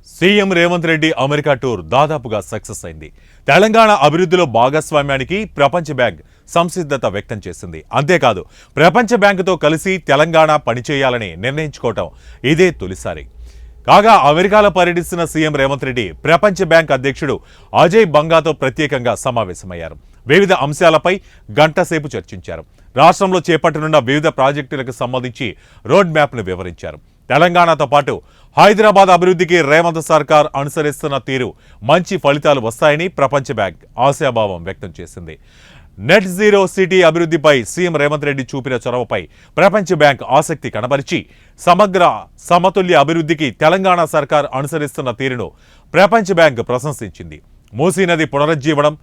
CM Revanth Reddy America tour దాదాపుగా success అయింది. తెలంగాణ అభివృద్ధిలో భాగస్వామ్యానికి ప్రపంచ బ్యాంక్ సంసిద్ధత వ్యక్తం చేసింది. అంతేకాదు ప్రపంచ బ్యాంకుతో కలిసి తెలంగాణ పనిచేయాలని నిర్ణయించుకోవటం ఇదే తొలిసారి. కాగా అమెరికాలో పర్యటిస్తున్న సీఎం రేవంత్ రెడ్డి ప్రపంచ బ్యాంక్ అధ్యక్షుడు అజయ్ బంగాతో ప్రత్యేకంగా సమావేశమయ్యారు. వివిధ అంశాలపై గంట సేపు చర్చించారు. రాష్ట్రంలో చేపట్టనున్న వివిధ ప్రాజెక్టులకు సంబంధించి రోడ్ మ్యాప్ను వివరించారు. తెలంగాణతో పాటు హైదరాబాద్ అభివృద్ధికి రేవంత్ సర్కార్ అనుసరిస్తున్న తీరు మంచి ఫలితాలు వస్తాయని ప్రపంచ బ్యాంక్ ఆశాభావం వ్యక్తం చేసింది. నెట్ జీరో సిటీ అభివృద్ధిపై సీఎం రేవంత్ రెడ్డి చూపిన చొరవపై ప్రపంచ బ్యాంక్ ఆసక్తి కనబరిచి సమగ్ర సమతుల్య అభివృద్ధికి తెలంగాణ సర్కార్ అనుసరిస్తున్న తీరును ప్రపంచ బ్యాంక్ ప్రశంసించింది. మూసీ నది పునరుజ్జీవనం,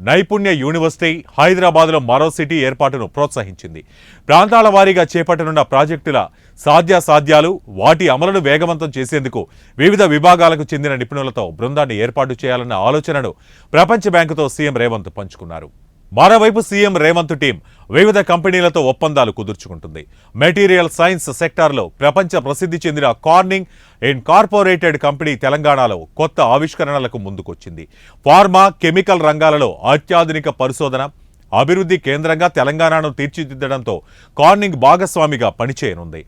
నైపుణ్య యూనివర్సిటీ, హైదరాబాద్లో మరో సిటీ ఏర్పాటును ప్రోత్సహించింది. ప్రాంతాల వారీగా చేపట్టనున్న ప్రాజెక్టుల సాధ్యాసాధ్యాలు, వాటి అమలును వేగవంతం చేసేందుకు వివిధ విభాగాలకు చెందిన నిపుణులతో బృందాన్ని ఏర్పాటు చేయాలన్న ఆలోచనను ప్రపంచ బ్యాంకుతో సీఎం రేవంత్ పంచుకున్నారు. మరోవైపు సీఎం రేవంత్ టీం వివిధ కంపెనీలతో ఒప్పందాలు కుదుర్చుకుంటుంది. మెటీరియల్ సైన్స్ సెక్టార్లో ప్రపంచ ప్రసిద్ధి చెందిన కార్నింగ్ ఇన్కార్పొరేటెడ్ కంపెనీ తెలంగాణలో కొత్త ఆవిష్కరణలకు ముందుకొచ్చింది. ఫార్మా, కెమికల్ రంగాలలో అత్యాధునిక పరిశోధన, అభివృద్ధి కేంద్రంగా తెలంగాణను తీర్చిదిద్దడంతో కార్నింగ్ భాగస్వామిగా పనిచేయనుంది.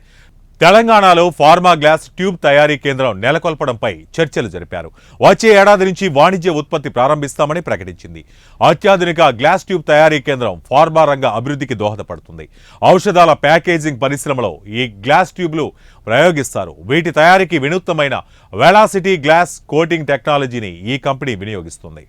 తెలంగాణలో ఫార్మా గ్లాస్ ట్యూబ్ తయారీ కేంద్రం నెలకొల్పడంపై చర్చలు జరిపారు. వచ్చే ఏడాది నుంచి వాణిజ్య ఉత్పత్తి ప్రారంభిస్తామని ప్రకటించింది. అత్యాధునిక గ్లాస్ ట్యూబ్ తయారీ కేంద్రం ఫార్మా రంగ అభివృద్ధికి దోహదపడుతుంది. ఔషధాల ప్యాకేజింగ్ పరిశ్రమలో ఈ గ్లాస్ ట్యూబ్లు ప్రయోగిస్తారు. వీటి తయారీకి వినూత్నమైన వెలాసిటీ గ్లాస్ కోటింగ్ టెక్నాలజీని ఈ కంపెనీ వినియోగిస్తుంది.